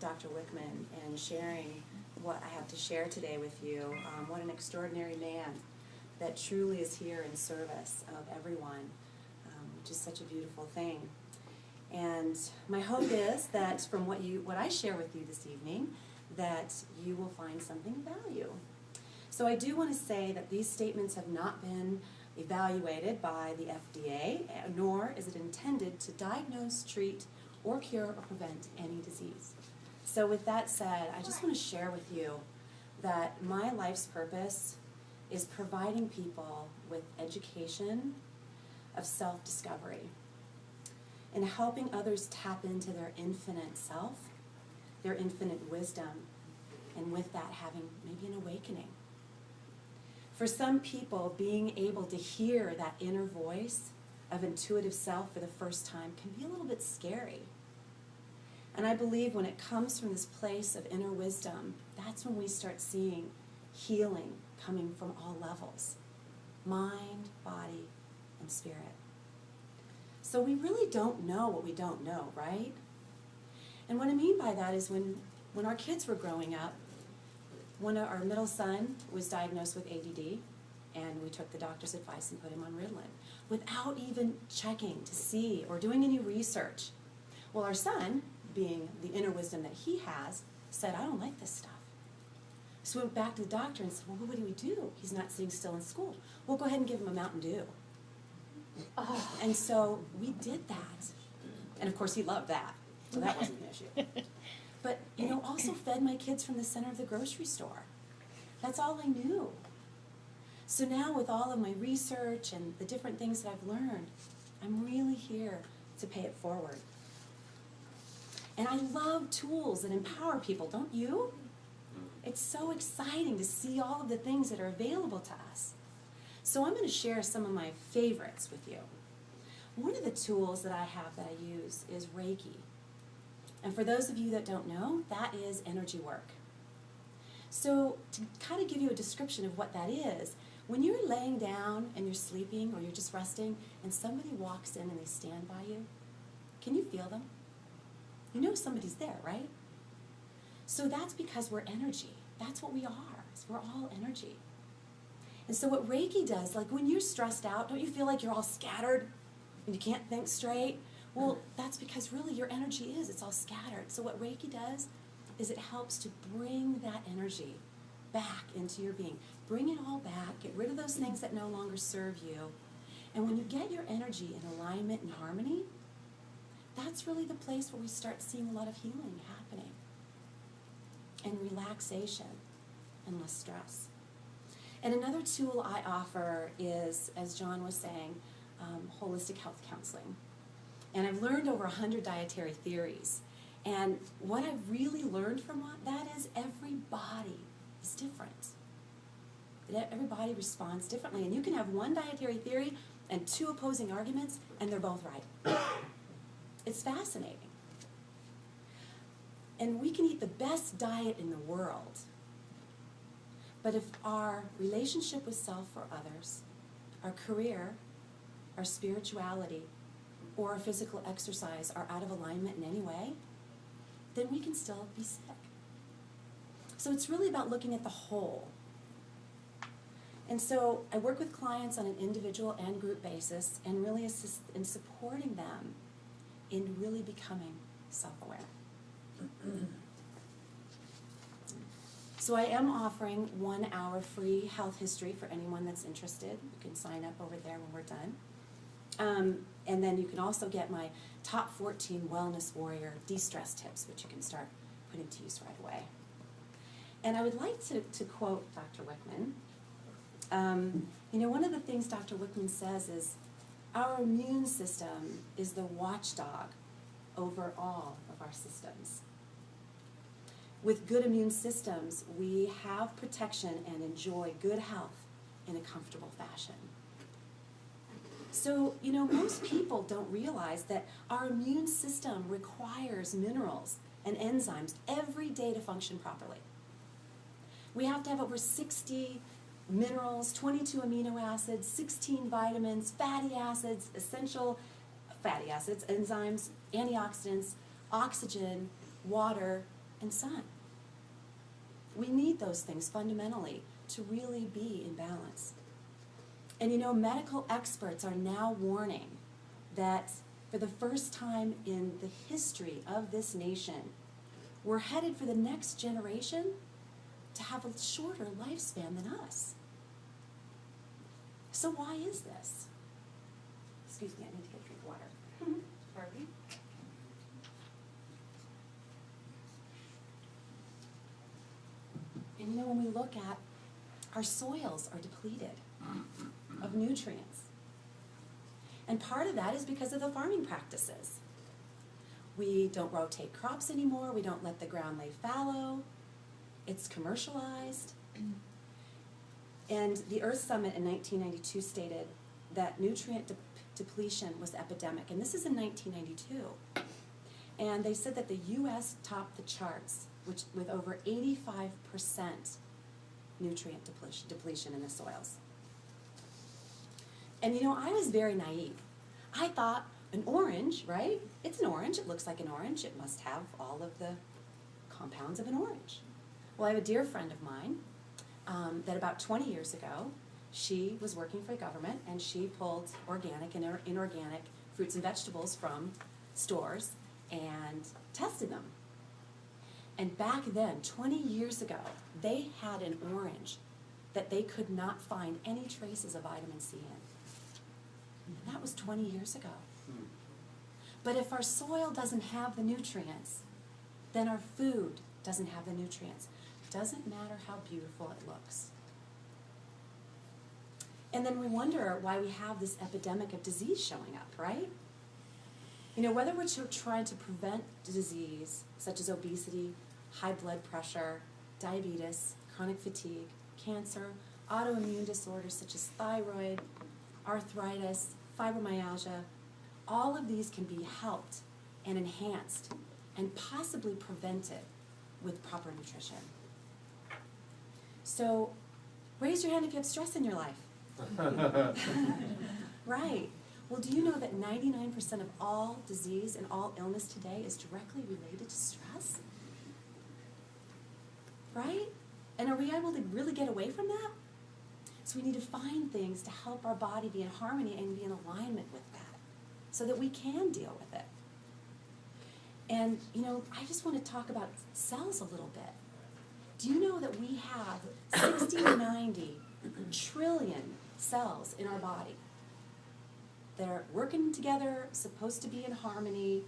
Dr. Wickman and sharing what I have to share today with you. What an extraordinary man that truly is here in service of everyone, which is such a beautiful thing. And my hope is that from what I share with you this evening, that you will find something of value. So I do want to say that these statements have not been evaluated by the FDA, nor is it intended to diagnose, treat, or cure or prevent any disease. So with that said, I just want to share with you that my life's purpose is providing people with education of self-discovery and helping others tap into their infinite self, their infinite wisdom, and with that having maybe an awakening. For some people, being able to hear that inner voice of intuitive self for the first time can be a little bit scary. And I believe when it comes from this place of inner wisdom, that's when we start seeing healing coming from all levels, mind, body, and spirit. So we really don't know what we don't know, right? And what I mean by that is when our kids were growing up, our middle son was diagnosed with ADD, and we took the doctor's advice and put him on Ritalin without even checking to see or doing any research. Well, our son, being the inner wisdom that he has, said, I don't like this stuff. So we went back to the doctor and said, well, what do we do? He's not sitting still in school. Well, go ahead and give him a Mountain Dew. Oh. And so we did that. And of course he loved that, so that wasn't an issue. But, also fed my kids from the center of the grocery store. That's all I knew. So now with all of my research and the different things that I've learned, I'm really here to pay it forward. And I love tools that empower people, don't you? It's so exciting to see all of the things that are available to us. So I'm going to share some of my favorites with you. One of the tools that I have that I use is Reiki. And for those of you that don't know, that is energy work. So to kind of give you a description of what that is, when you're laying down and you're sleeping or you're just resting and somebody walks in and they stand by you, can you feel them? You know somebody's there, right? So that's because we're energy. That's what we are. We're all energy. And so what Reiki does, like when you're stressed out, don't you feel like you're all scattered and you can't think straight? Well, that's because really your energy it's all scattered. So what Reiki does is it helps to bring that energy back into your being. Bring it all back. Get rid of those things that no longer serve you. And when you get your energy in alignment and harmony, that's really the place where we start seeing a lot of healing happening and relaxation and less stress. And another tool I offer is, as John was saying, holistic health counseling. And I've learned over 100 dietary theories. And what I've really learned from that is everybody is different. Everybody responds differently. And you can have one dietary theory and two opposing arguments, and they're both right. It's fascinating. And we can eat the best diet in the world. But if our relationship with self or others, our career, our spirituality, or our physical exercise are out of alignment in any way, then we can still be sick. So it's really about looking at the whole. And so I work with clients on an individual and group basis and really assist in supporting them in really becoming self-aware. So I am offering 1 hour free health history for anyone that's interested. You can sign up over there when we're done. And then you can also get my top 14 Wellness Warrior de-stress tips, which you can start putting to use right away. And I would like to quote Dr. Wickman. One of the things Dr. Wickman says is, our immune system is the watchdog over all of our systems. With good immune systems, we have protection and enjoy good health in a comfortable fashion. So, most people don't realize that our immune system requires minerals and enzymes every day to function properly. We have to have over 60 minerals, 22 amino acids, 16 vitamins, fatty acids, essential fatty acids, enzymes, antioxidants, oxygen, water, and sun. We need those things fundamentally to really be in balance. And you know, medical experts are now warning that for the first time in the history of this nation, we're headed for the next generation to have a shorter lifespan than us. So why is this? Excuse me, I need to get a drink of water. Pardon? And you know, when we look at our soils are depleted of nutrients. And part of that is because of the farming practices. We don't rotate crops anymore. We don't let the ground lay fallow. It's commercialized. And the Earth Summit in 1992 stated that nutrient depletion was epidemic. And this is in 1992. And they said that the U.S. topped the charts with over 85% nutrient depletion in the soils. And you know, I was very naive. I thought an orange, right? It's an orange. It looks like an orange. It must have all of the compounds of an orange. Well, I have a dear friend of mine that about 20 years ago, she was working for the government and she pulled organic and inorganic fruits and vegetables from stores and tested them. And back then, 20 years ago, they had an orange that they could not find any traces of vitamin C in. And that was 20 years ago. But if our soil doesn't have the nutrients, then our food doesn't have the nutrients. Doesn't matter how beautiful it looks. And then we wonder why we have this epidemic of disease showing up, right? You know, whether we're trying to prevent disease, such as obesity, high blood pressure, diabetes, chronic fatigue, cancer, autoimmune disorders such as thyroid, arthritis, fibromyalgia, all of these can be helped and enhanced and possibly prevented with proper nutrition. So, raise your hand if you have stress in your life. Right. Well, do you know that 99% of all disease and all illness today is directly related to stress? Right? And are we able to really get away from that? So we need to find things to help our body be in harmony and be in alignment with that so that we can deal with it. And, you know, I just want to talk about cells a little bit. Do you know that we have 60 to 90 trillion cells in our body? They're working together, supposed to be in harmony,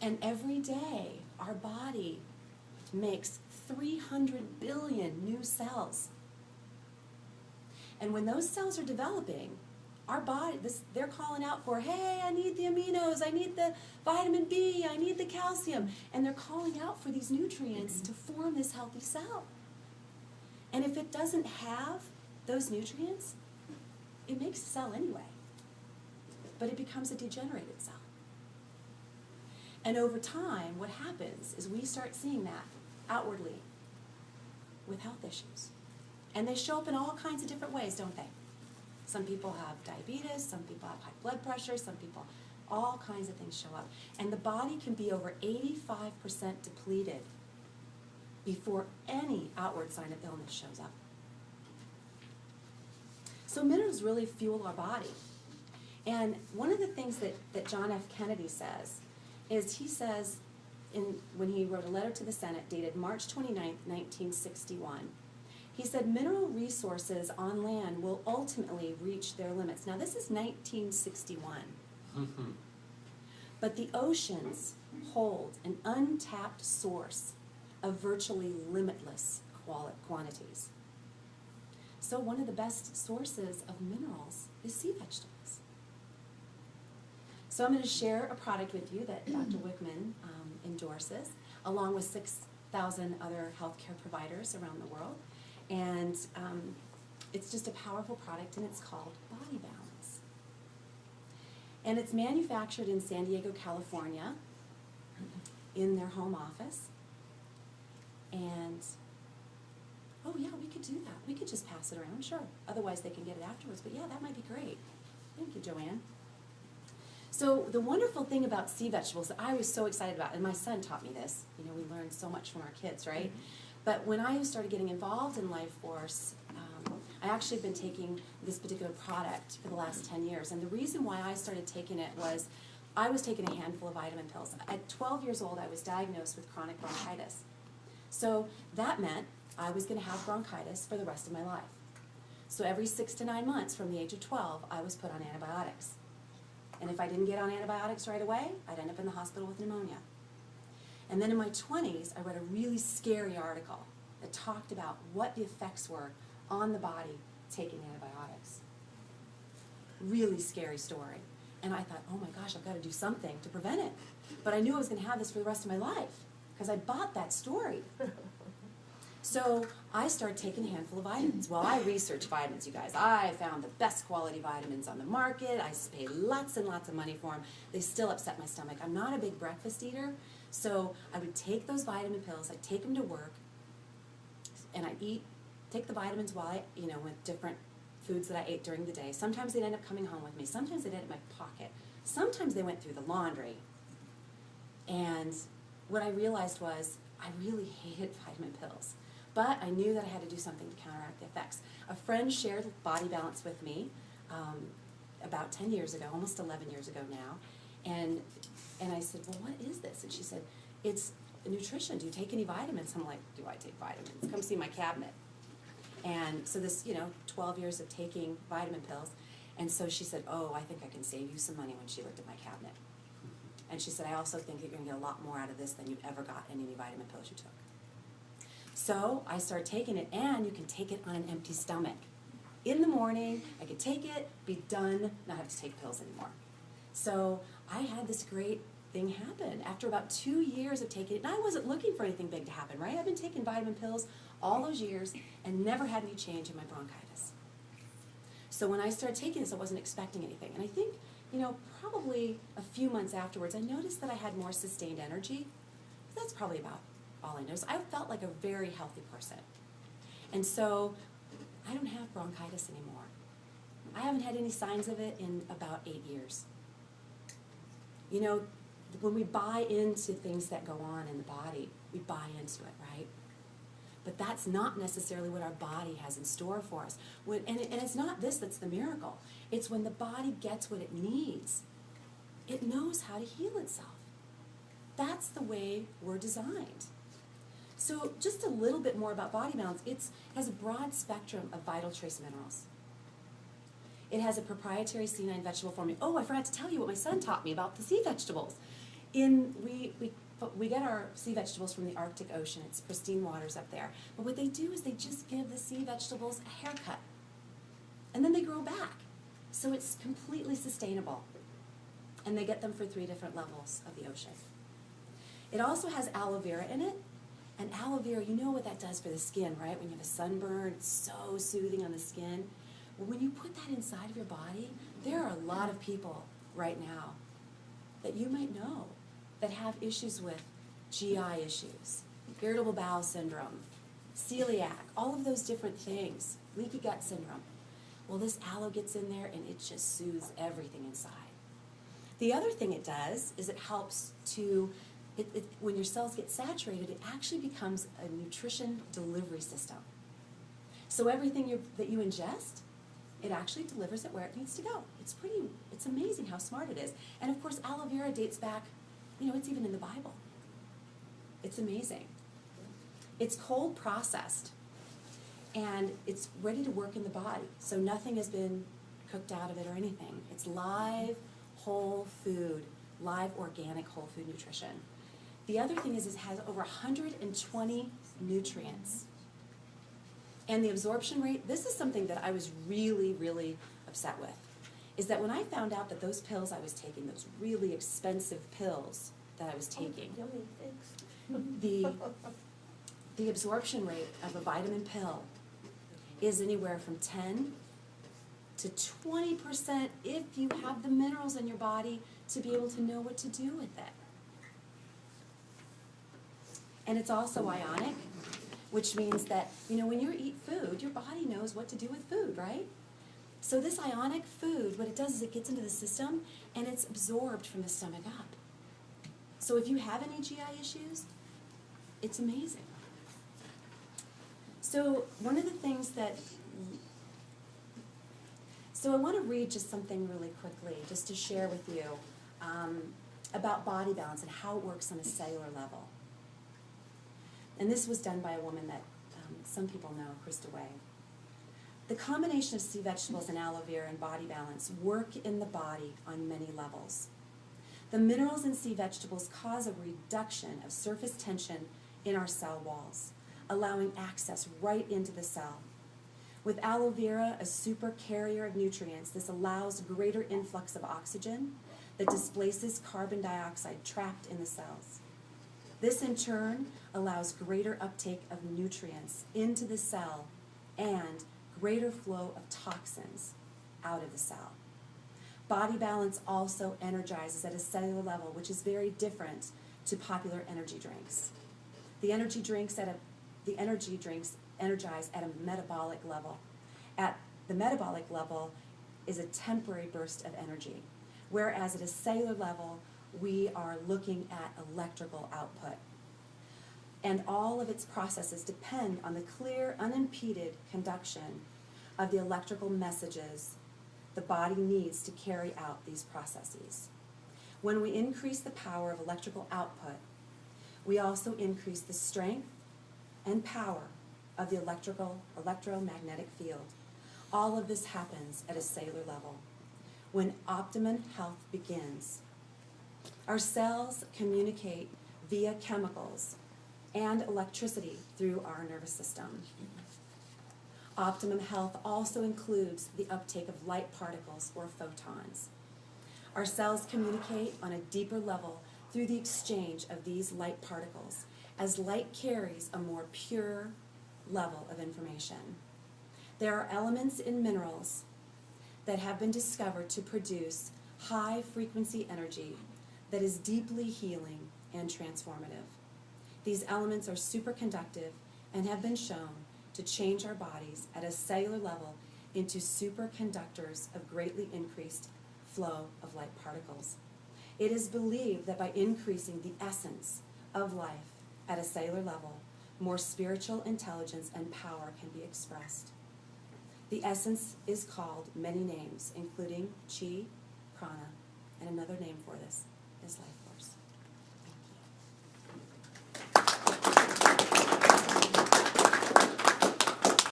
and every day our body makes 300 billion new cells. And when those cells are developing, our body, they're calling out for, hey, I need the aminos, I need the vitamin B, I need the calcium. And they're calling out for these nutrients to form this healthy cell. And if it doesn't have those nutrients, it makes a cell anyway. But it becomes a degenerated cell. And over time, what happens is we start seeing that outwardly with health issues. And they show up in all kinds of different ways, don't they? Some people have diabetes, some people have high blood pressure, some people, all kinds of things show up. And the body can be over 85% depleted before any outward sign of illness shows up. So minerals really fuel our body. And one of the things that John F. Kennedy says is he says, when he wrote a letter to the Senate dated March 29th, 1961, he said mineral resources on land will ultimately reach their limits. Now this is 1961. But the oceans hold an untapped source of virtually limitless quantities. So one of the best sources of minerals is sea vegetables. So I'm going to share a product with you that Dr. Wickman endorses, along with 6,000 other healthcare providers around the world. And it's just a powerful product, and it's called Body Balance. And it's manufactured in San Diego, California, in their home office. And, oh yeah, we could do that. We could just pass it around, sure. Otherwise they can get it afterwards, but yeah, that might be great. Thank you, Joanne. So the wonderful thing about sea vegetables that I was so excited about, and my son taught me this, you know, we learn so much from our kids, right? But when I started getting involved in Life Force, I actually have been taking this particular product for the last 10 years. And the reason why I started taking it was I was taking a handful of vitamin pills. At 12 years old, I was diagnosed with chronic bronchitis. So that meant I was going to have bronchitis for the rest of my life. So every 6 to 9 months from the age of 12, I was put on antibiotics. And if I didn't get on antibiotics right away, I'd end up in the hospital with pneumonia. And then in my 20s, I read a really scary article that talked about what the effects were on the body taking antibiotics. Really scary story. And I thought, oh my gosh, I've got to do something to prevent it. But I knew I was going to have this for the rest of my life because I bought that story. So I started taking a handful of vitamins. Well, I researched vitamins, you guys. I found the best quality vitamins on the market. I paid lots and lots of money for them. They still upset my stomach. I'm not a big breakfast eater, so I would take those vitamin pills. I'd take them to work, and I'd take the vitamins while I, with different foods that I ate during the day. Sometimes they'd end up coming home with me. Sometimes they'd end up in my pocket. Sometimes they went through the laundry. And what I realized was I really hated vitamin pills. But I knew that I had to do something to counteract the effects. A friend shared Body Balance with me about 10 years ago, almost 11 years ago now. And I said, well, what is this? And she said, it's nutrition. Do you take any vitamins? I'm like, do I take vitamins? Come see my cabinet. And so this, 12 years of taking vitamin pills. And so she said, oh, I think I can save you some money when she looked at my cabinet. And she said, I also think that you're going to get a lot more out of this than you've ever got in any vitamin pills you took. So I started taking it, and you can take it on an empty stomach. In the morning, I could take it, be done, not have to take pills anymore. So I had this great thing happen. After about 2 years of taking it, and I wasn't looking for anything big to happen, right? I've been taking vitamin pills all those years and never had any change in my bronchitis. So when I started taking this, I wasn't expecting anything. And I think, probably a few months afterwards, I noticed that I had more sustained energy. That's probably about all I noticed. I felt like a very healthy person. And so I don't have bronchitis anymore. I haven't had any signs of it in about 8 years. When we buy into things that go on in the body, we buy into it, right? But that's not necessarily what our body has in store for us. And it's not this that's the miracle. It's when the body gets what it needs. It knows how to heal itself. That's the way we're designed. So just a little bit more about Body Balance. It has a broad spectrum of vital trace minerals. It has a proprietary C9 vegetable formula. Oh, I forgot to tell you what my son taught me about the sea vegetables. We get our sea vegetables from the Arctic Ocean. It's pristine waters up there. But what they do is they just give the sea vegetables a haircut. And then they grow back. So it's completely sustainable. And they get them for 3 different levels of the ocean. It also has aloe vera in it. And aloe vera, you know what that does for the skin, right? When you have a sunburn, it's so soothing on the skin. Well, when you put that inside of your body, there are a lot of people right now that you might know that have issues with GI issues, irritable bowel syndrome, celiac, all of those different things, leaky gut syndrome. Well, this aloe gets in there and it just soothes everything inside. The other thing it does is it helps to, when your cells get saturated, it actually becomes a nutrition delivery system. So everything that you ingest, it actually delivers it where it needs to go. It's amazing how smart it is. And of course, aloe vera dates back, it's even in the Bible. It's amazing. It's cold processed, and it's ready to work in the body. So nothing has been cooked out of it or anything. It's live, whole food, live, organic, whole food nutrition. The other thing is it has over 120 nutrients. And the absorption rate, this is something that I was really, really upset with, is that when I found out that those pills I was taking, those really expensive pills that I was taking, the absorption rate of a vitamin pill is anywhere from 10 to 20% if you have the minerals in your body to be able to know what to do with it. And it's also ionic, which means that, when you eat food, your body knows what to do with food, right? So this ionic food, what it does is it gets into the system and it's absorbed from the stomach up. So if you have any GI issues, it's amazing. So one of the things that, so I want to read just something really quickly, just to share with you about body balance and how it works on a cellular level. And this was done by a woman that some people know, Krista Way. The combination of sea vegetables and aloe vera and body balance work in the body on many levels. The minerals in sea vegetables cause a reduction of surface tension in our cell walls, allowing access right into the cell. With aloe vera, a super carrier of nutrients, this allows greater influx of oxygen that displaces carbon dioxide trapped in the cells. This in turn allows greater uptake of nutrients into the cell and greater flow of toxins out of the cell. Body balance also energizes at a cellular level, which is very different to popular energy drinks. The energy drinks energize at a metabolic level. At the metabolic level is a temporary burst of energy, whereas at a cellular level, we are looking at electrical output. And all of its processes depend on the clear, unimpeded conduction of the electrical messages the body needs to carry out these processes. When we increase the power of electrical output, we also increase the strength and power of the electromagnetic field. All of this happens at a cellular level. When optimum health begins, our cells communicate via chemicals and electricity through our nervous system. Optimum health also includes the uptake of light particles or photons. Our cells communicate on a deeper level through the exchange of these light particles, as light carries a more pure level of information. There are elements in minerals that have been discovered to produce high-frequency energy that is deeply healing and transformative. These elements are superconductive and have been shown to change our bodies at a cellular level into superconductors of greatly increased flow of light particles. It is believed that by increasing the essence of life at a cellular level, more spiritual intelligence and power can be expressed. The essence is called many names, including chi, prana, and another name for this is life force.